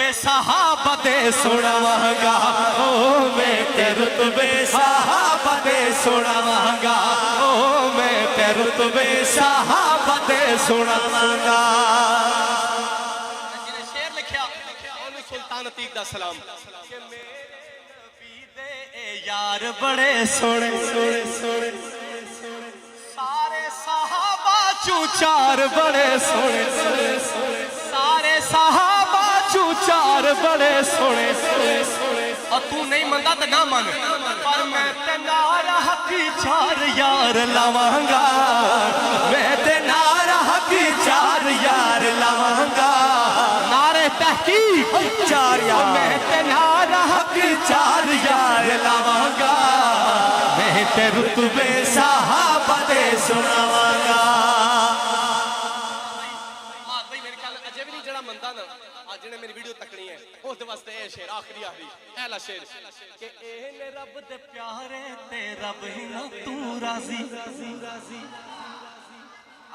رتبے صحابہ دے سناواں او میں تے رتبے صحابہ دے سناواں او میں تے رتبے صحابہ دے سناواں جنہیں شعر لکھیا انہوں سلطان عتیق دا سلام کہ میرے نبی دے یار بڑے سونے سارے صحابہ چوں چار بڑے سونے سارے صحابہ چوں چار بڑے سونے اور تو نہیں مندہ تو نہ من پر میں تے نارا حقی چار یار لاواں میں تے نارا حقی چار یار لاواں نعرے تحقیق چار یار میں تے نارا حقی چار یار لاواں میں تے رتبے صحابہ دے سناواں جنہیں میری ویڈیو تکڑی ہے اس دے واسطے اے شعر آخری اہلا شعر کہ اے نے رب دے پیارے تے رب ہی نہ تو راضی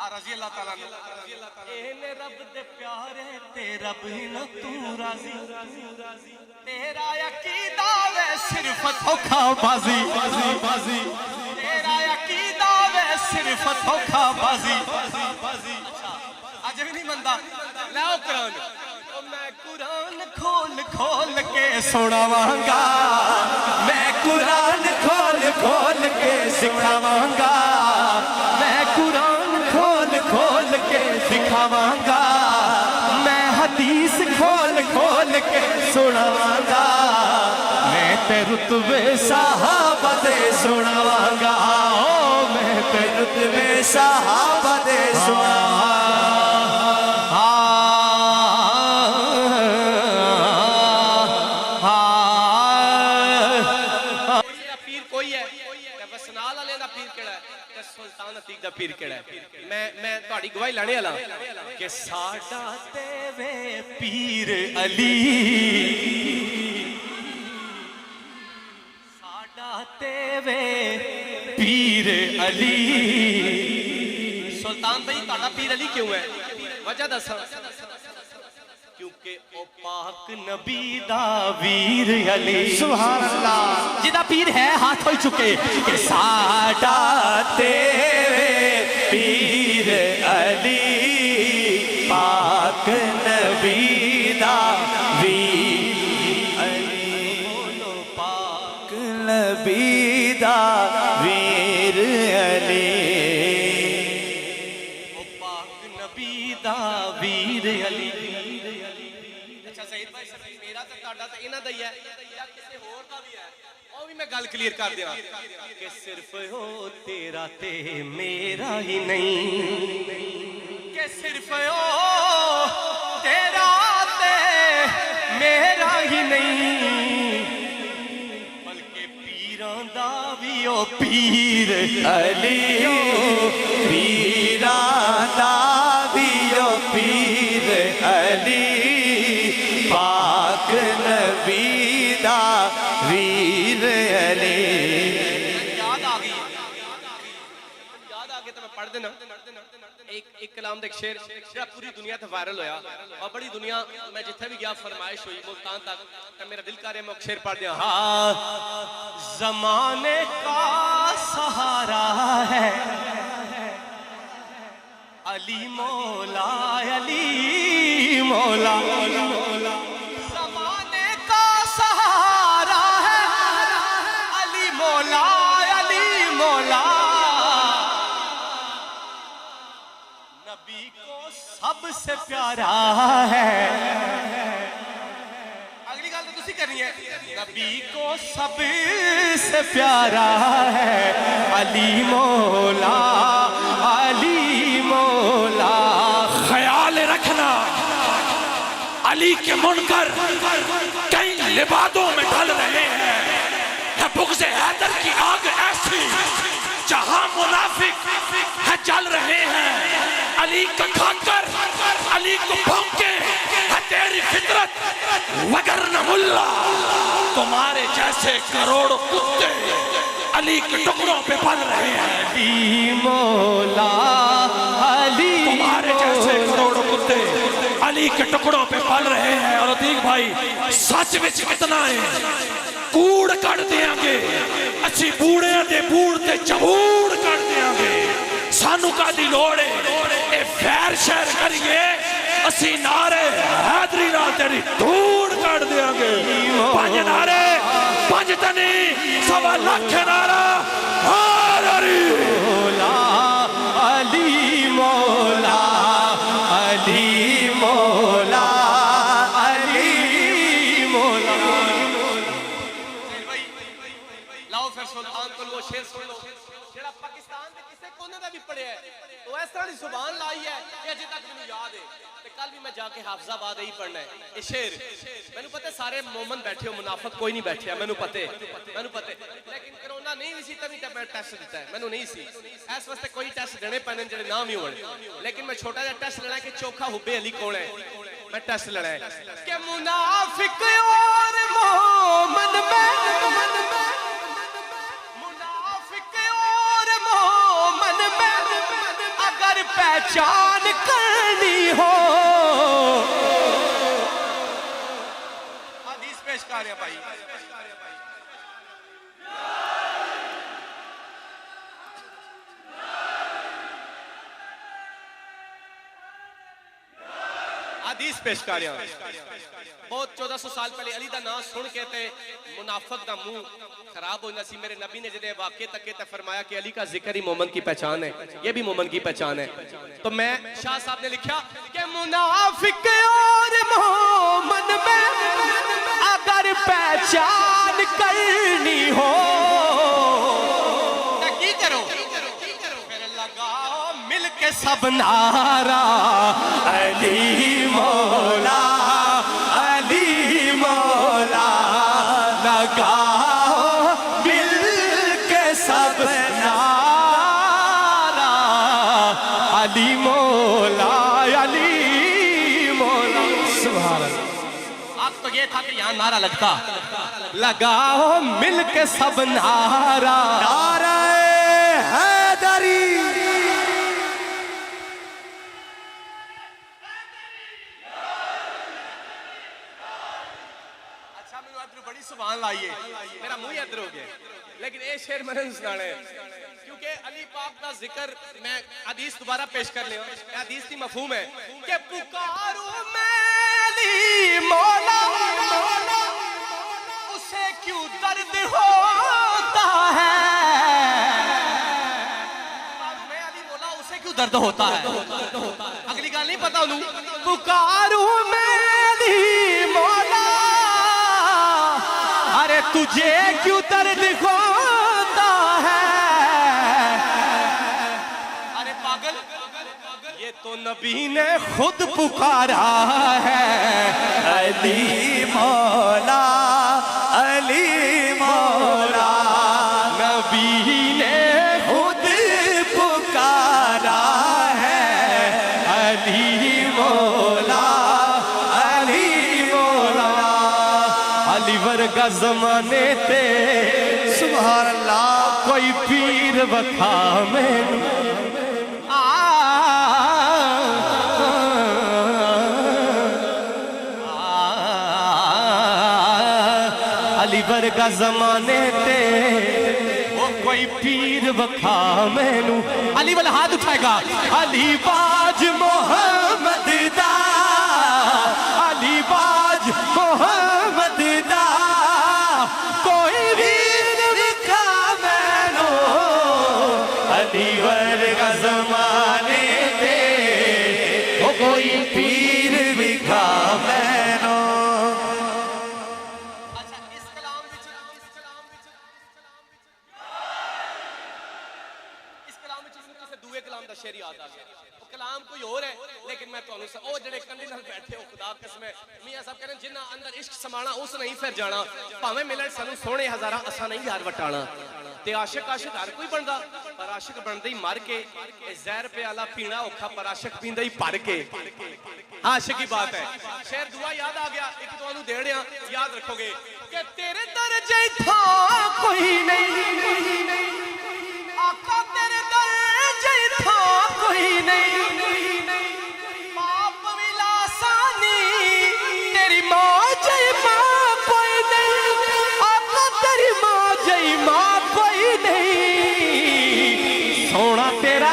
رضی اللہ تعالیٰ اے نے رب دے پیارے تے رب ہی نہ تو راضی تیرا عقیدہ وے صرف دھوکا بازی تیرا عقیدہ وے صرف دھوکا بازی آج بھی نہیں مندہ لاؤ قرآن میں قرآن کھول کھول کے سناواں گا میں قرآن کھول کھول کے سکھاواں گا میں قرآن کھول کھول کے سکھاواں گا میں حدیث کھول کھول کے سناواں گا میں تے رتبے صحابہ دے سناواں گا میں تے رتبے صحابہ دے سناواں سلطان عتیق دا پیر کیڑا ہے میں تہاڈی گواہی لانے والا کہ ساڈا تے وے پیر علی ساڈا تے وے پیر علی سلطان بھائی تہاڈا پیر علی کیوں ہے وجہ دساں کیونکہ او پاک نبی دا ویر علی سبحان اللہ جدا پیر ہے ہاتھ ہوئی چکے کہ ساڈا تیرے پیر علی پاک نبی دا ویر علی بولو پاک نبی دا ویر علی او پاک نبی دا ویر علی میرا تے تہاڈا تے انہاں دا ہی ہے یا کسی ہور دا بھی ہے او بھی میں گل کلیئر کر دیاں کہ صرف ہو تیرا تے میرا ہی نہیں کہ صرف ہو تیرا تے میرا ہی نہیں بلکہ پیراں دا بھی او پیر علی پیراں دا بھی او پیر علی پاک نبی دا ویر علی یاد آگئی تو میں پڑھ دینا ایک کلام دے ایک شعر پوری دنیا تھے وائرل ہویا اور بڑی دنیا میں جتھے بھی گیا فرمائش ہوئی ملتان تک کہ میرا دل کر رہے میں شعر پڑھ دیا زمانے کا سہارا ہے علی مولا علی مولا زمانے کا سہارا ہے علی مولا علی مولا نبی کو سب سے پیارا ہے اگلی گل تو تسی کرنی ہے نبی کو سب سے پیارا ہے علی مولا علی مولا خیال رکھنا علی کے منکر کئی لبادوں میں ڈھل رہے ہیں ہے بغض حیدر کی آگ ایسی جہاں منافق ہے جل رہے ہیں علی کا کھا کر علی کو بھونکے ہے تیری فطرت وگرنہ ملا تمہارے جیسے کروڑ کتے علی کے ٹکڑوں پہ پل رہے ہیں علی مولا علی تمہارے جیسے جیسے کروڑوں کتے علی کے ٹکڑوں پہ پل رہے ہیں. اور عتیق بھائی سچ وچ کتنا ہے کوڑ کٹ دیاں گے اچھی بوڑے دے بوڑ تے چبوڑ کٹ دیاں گے. سانو کا دی لوڑ ہے اے فیر شہر کریے اسی نعرے حیدری نال تیری دھوڑ کٹ دیاں گے. پانچ نعرے پانچ تنی سوا لاکھ نعرہ حیدری مولا علی مولا علی مولا علی مولا. لاؤ پھر سلطان کو وہ شیر سن لو جڑا پاکستان دے کسے کونے دا بھی پڑھیا ہے تو اس طرح دی زبان لائی ہے کہ اجے تک مینوں یاد ہے. تے کل بھی میں جا کے حافظ آباد ہی پڑھنا ہے یہ شیر. مینوں پتہ ہے سارے مومن بیٹھے ہو منافق کوئی نہیں بیٹھے مینوں پتہ ہے لیکن کرونا نہیں ہوئی سی تبھی تے میں ٹیسٹ دیتا ہے مینوں نہیں سی اس واسطے کوئی ٹیسٹ دینے پینے جڑے نام ہی ہون. لیکن میں چھوٹا جا ٹیسٹ لینا ہے کہ چوکھا حبے علی کون ہے. میں ٹیسٹ لینا ہے کہ منافق اور مومن میں اگر پہچان کرنی ہو. حدیث پیش کر رہے ہیں بھائی. حدیث پیش کر رہے ہیں بہت 1400 سال پہلے علی دا نام سن کے تے منافق دا منہ خراب ہونا سی. میرے نبی نے جدے واقعے تک تے فرمایا کہ علی کا ذکر ہی مومن کی پہچان ہے. یہ بھی مومن کی پہچان ہے. تو میں شاہ صاحب نے لکھا کہ منافق اور مومن میں اگر پہچان کرنی ہو تو کی کرو پھر لگاؤ مل کے سب نعرہ علی مولا علی مولا. لگاؤ مل کے سب نعرہ علی مولا علی مولا. سبحان اللہ. اب تو یہ تھا کہ یہاں نعرہ لگتا لگاؤ مل کے سب نعرہ نعرہ حیدری. بڑی سبحان لائیے میرا منہ ادھر ہو گیا لیکن اے شعر میں نے سنانا ہے کیونکہ علی پاک کا ذکر میں حدیث دوبارہ پیش کر لیا. حدیث کی مفہوم ہے کہ پکاروں میں علی مولا اسے کیوں درد ہوتا ہے. میں علی مولا اسے کیوں درد ہوتا ہے. اگلی گال نہیں پتا انہوں. پکاروں میں علی مولا ارے تجھے کیوں درد ہوتا ہے. ارے پاگل یہ تو نبی نے خود پکارا ہے علی مولا علی مولا. نبی نے خود پکارا ہے علی مولا علی مولا. علی ورگا زمانے تے سبحان اللہ کوئی پیر وکھا میں علی ورگا زمانے تے وہ کوئی پیر وکھا مینوں. علی والا ہاتھ اٹھائے گا. علی باج محمد دا علی باج محمد دا کوئی ویر وکھا مینوں. علی ورگا زمانے تے وہ کوئی پیر وکھا مینوں. شیر یاد آ گیا. کلام کوئی اور ہے لیکن میں تانوں سے او جڑے کنڈی نال بیٹھے ہو خدا قسم ہے میاں صاحب کہنے جنہ اندر عشق سمانا اس نہیں پھر جانا بھاویں ملن سانوں سونے ہزاراں اساں نہیں یار وٹانا. تے عاشق ہر کوئی بندا پر عاشق بندا ہی مر کے زہر پیالہ پینا اوکھا پر عاشق پیندا ہی بھر کے. عاشق کی بات ہے. شعر دعا یاد آ گیا ایک تانوں دیڑیاں یاد رکھو گے کہ تیرے درجے تھا کوئی نہیں آقا تیرے درجے تھا کوئی نہیں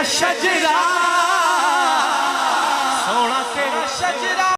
شجرا سونا تیرا شجرا